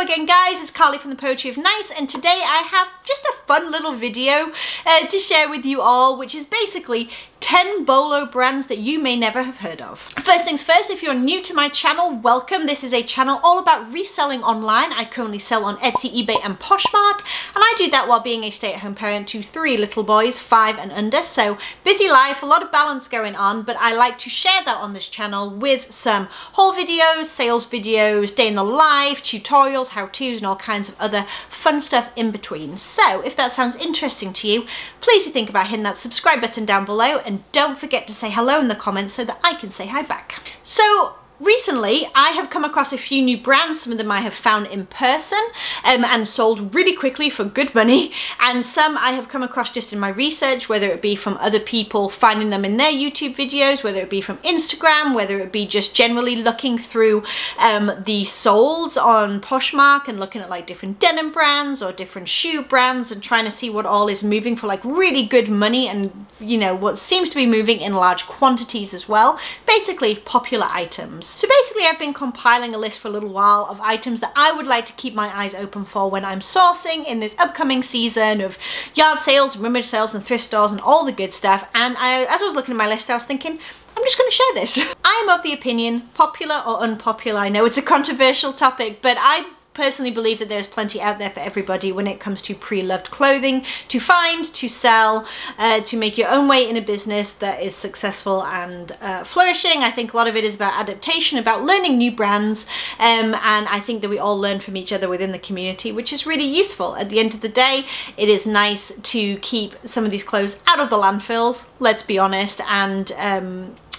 again guys, it's Carly from the Poetry of Nice, and today I have just a fun little video to share with you all, which is basically 10 Bolo brands that you may never have heard of. First things first, if you're new to my channel, welcome. This is a channel all about reselling online. I currently sell on Etsy, eBay and Poshmark, and I do that while being a stay-at-home parent to 3 little boys, 5 and under. So busy life, a lot of balance going on, but I like to share that on this channel with some haul videos, sales videos, day in the life, tutorials, how-tos and all kinds of other fun stuff in between. So if that sounds interesting to you, please do think about hitting that subscribe button down below, and don't forget to say hello in the comments so that I can say hi back. So recently, I have come across a few new brands. Some of them I have found in person and sold really quickly for good money. And some I have come across just in my research, whether it be from other people finding them in their YouTube videos, whether it be from Instagram, whether it be just generally looking through the solds on Poshmark and looking at like different denim brands or different shoe brands and trying to see what all is moving for like really good money and, you know, what seems to be moving in large quantities as well. Basically, popular items. So basically I've been compiling a list for a little while of items that I would like to keep my eyes open for when I'm sourcing in this upcoming season of yard sales, rummage sales and thrift stores and all the good stuff. And as I was looking at my list, I was thinking, I'm just going to share this. I'm of the opinion, popular or unpopular, I know it's a controversial topic, but I personally believe that there's plenty out there for everybody when it comes to pre-loved clothing to find, to sell, to make your own way in a business that is successful and flourishing. I think a lot of it is about adaptation, about learning new brands, and I think that we all learn from each other within the community, which is really useful. At the end of the day, it is nice to keep some of these clothes out of the landfills, let's be honest, and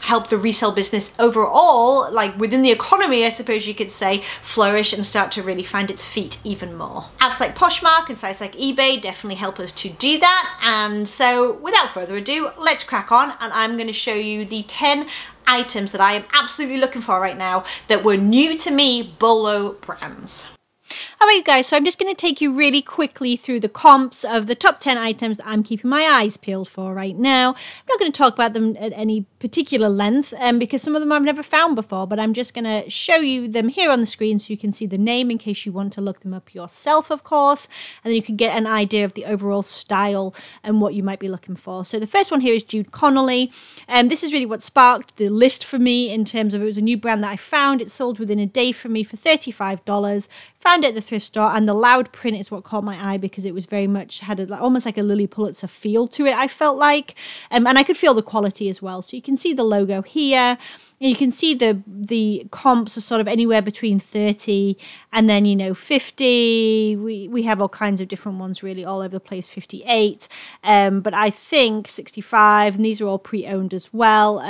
help the resale business overall, like within the economy, I suppose you could say, flourish and start to really find its feet even more. Apps like Poshmark and sites like eBay definitely help us to do that. And so without further ado, let's crack on, and I'm going to show you the 10 items that I am absolutely looking for right now that were new to me Bolo brands. Alright guys, so I'm just going to take you really quickly through the comps of the top 10 items that I'm keeping my eyes peeled for right now. I'm not going to talk about them at any particular length because some of them I've never found before, but I'm just going to show you them here on the screen so you can see the name in case you want to look them up yourself, of course, and then you can get an idea of the overall style and what you might be looking for. So the first one here is Jude Connolly, and this is really what sparked the list for me in terms of it was a new brand that I found. It sold within a day for me for $35. Found it at the thrift store, and the loud print is what caught my eye because it was very much had almost like a Lily Pulitzer feel to it, I felt like, and I could feel the quality as well. So you can see the logo here. You can see the comps are sort of anywhere between 30 and then, you know, 50. We have all kinds of different ones really all over the place, 58. But I think 65, and these are all pre-owned as well.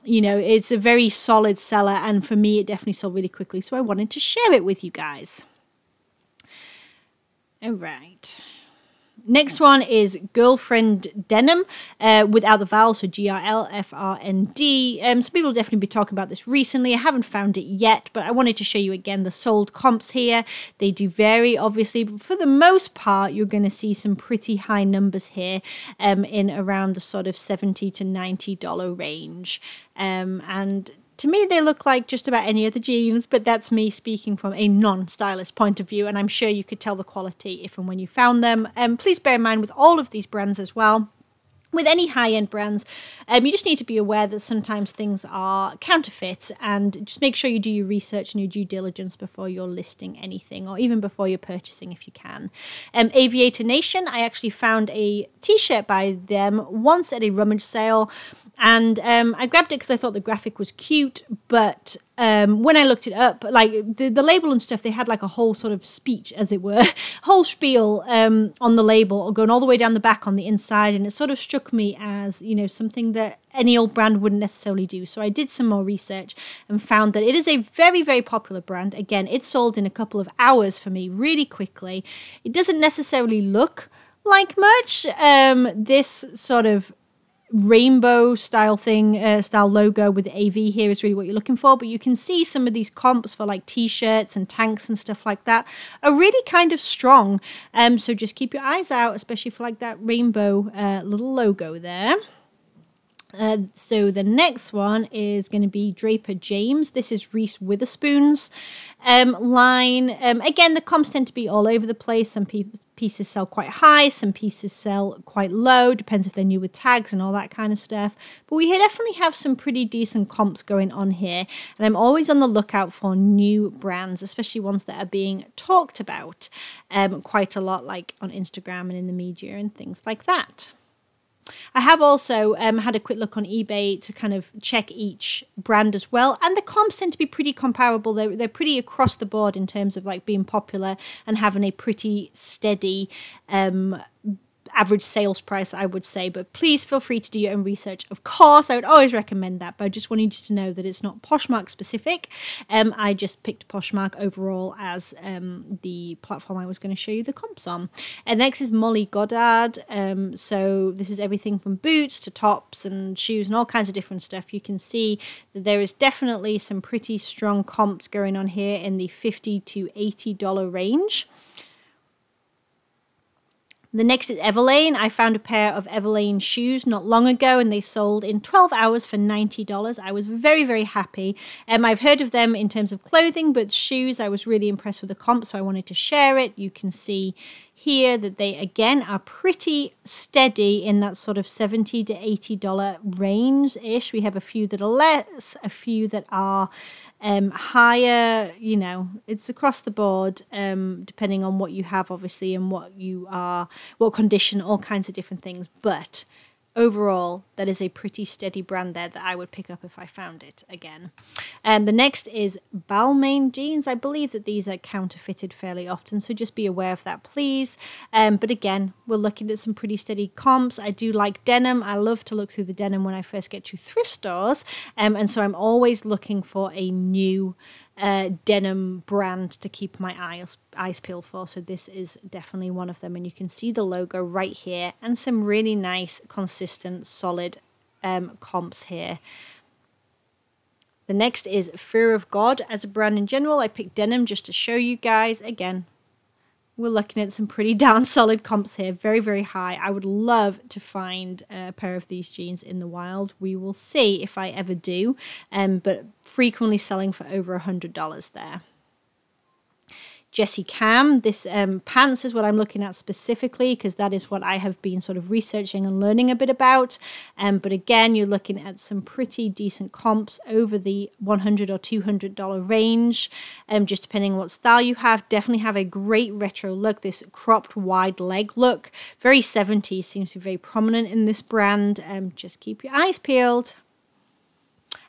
You know, it's a very solid seller, and for me, it definitely sold really quickly. So I wanted to share it with you guys. All right. Next one is Girlfriend Denim without the vowel, so G-R-L-F-R-N-D. Some people will definitely be talking about this recently. I haven't found it yet, but I wanted to show you again the sold comps here. They do vary, obviously, but for the most part, you're going to see some pretty high numbers here in around the sort of $70 to $90 range. And to me, they look like just about any other jeans, but that's me speaking from a non-stylist point of view, and I'm sure you could tell the quality if and when you found them. Please bear in mind with all of these brands as well, with any high-end brands, you just need to be aware that sometimes things are counterfeit, and just make sure you do your research and your due diligence before you're listing anything, or even before you're purchasing if you can. Aviator Nation, I actually found a t-shirt by them once at a rummage sale, and I grabbed it because I thought the graphic was cute, but when I looked it up, like the label and stuff, they had like a whole sort of speech, as it were, whole spiel on the label, going all the way down the back on the inside, and it sort of struck me as, you know, something that any old brand wouldn't necessarily do. So I did some more research and found that it is a very, very popular brand. Again, it sold in a couple of hours for me really quickly. It doesn't necessarily look like much. This sort of rainbow style thing, style logo with the AV here is really what you're looking for, but you can see some of these comps for like t-shirts and tanks and stuff like that are really kind of strong, so just keep your eyes out, especially for like that rainbow little logo there. So the next one is going to be Draper James. This is Reese Witherspoon's line. Again, the comps tend to be all over the place. Some pieces sell quite high, some pieces sell quite low, depends if they're new with tags and all that kind of stuff. But we definitely have some pretty decent comps going on here, and I'm always on the lookout for new brands, especially ones that are being talked about quite a lot, like on Instagram and in the media and things like that. I have also had a quick look on eBay to kind of check each brand as well, and the comps tend to be pretty comparable. They're pretty across the board in terms of like being popular and having a pretty steady average sales price, I would say. But please feel free to do your own research. Of course, I would always recommend that, but I just wanted you to know that it's not Poshmark specific. I just picked Poshmark overall as the platform I was going to show you the comps on. And next is Molly Goddard. So this is everything from boots to tops and shoes and all kinds of different stuff. You can see that there is definitely some pretty strong comps going on here in the $50 to $80 range. The next is Everlane. I found a pair of Everlane shoes not long ago, and they sold in 12 hours for $90. I was very, very happy. I've heard of them in terms of clothing, but shoes, I was really impressed with the comp, so I wanted to share it. You can see here that they, again, are pretty steady in that sort of $70 to $80 range-ish. We have a few that are less, a few that are higher. You know, it's across the board, depending on what you have, obviously, and what you are, what condition, all kinds of different things. But overall, that is a pretty steady brand there that I would pick up if I found it again. And the next is Balmain jeans. I believe that these are counterfeited fairly often, so just be aware of that, please. But again, we're looking at some pretty steady comps. I do like denim. I love to look through the denim when I first get to thrift stores, and so I'm always looking for a new denim brand to keep my eyes peeled for. So this is definitely one of them, and you can see the logo right here and some really nice, consistent, solid comps here. The next is Fear of God. As a brand in general, I picked denim just to show you guys. Again, we're looking at some pretty darn solid comps here, very, very high. I would love to find a pair of these jeans in the wild. We will see if I ever do, but frequently selling for over $100 there. Jessie Cam, this pants is what I'm looking at specifically, because that is what I have been sort of researching and learning a bit about. But again, you're looking at some pretty decent comps over the $100 or $200 range, just depending on what style you have. Definitely have a great retro look, this cropped wide leg look. Very 70s, seems to be very prominent in this brand. Just keep your eyes peeled.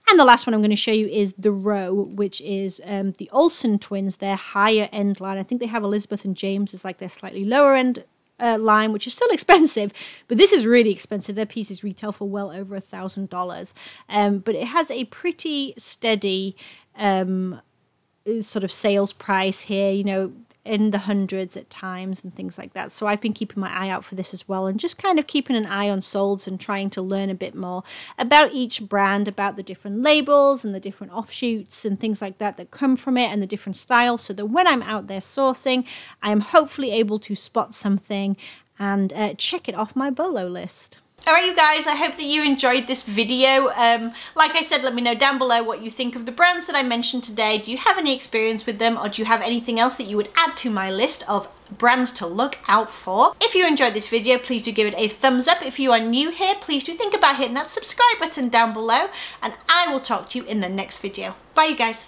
And the last one I'm going to show you is The Row, which is the Olsen twins, their higher end line. I think they have Elizabeth and James as like their slightly lower end line, which is still expensive, but this is really expensive. Their pieces retail for well over $1,000, but it has a pretty steady sort of sales price here, you know, in the hundreds at times and things like that. So I've been keeping my eye out for this as well, and just kind of keeping an eye on solds and trying to learn a bit more about each brand, about the different labels and the different offshoots and things like that that come from it, and the different styles, so that when I'm out there sourcing, I am hopefully able to spot something and check it off my Bolo list. Alright you guys, I hope that you enjoyed this video. Like I said, let me know down below what you think of the brands that I mentioned today. Do you have any experience with them, or do you have anything else that you would add to my list of brands to look out for? If you enjoyed this video, please do give it a thumbs up. If you are new here, please do think about hitting that subscribe button down below, and I will talk to you in the next video. Bye you guys.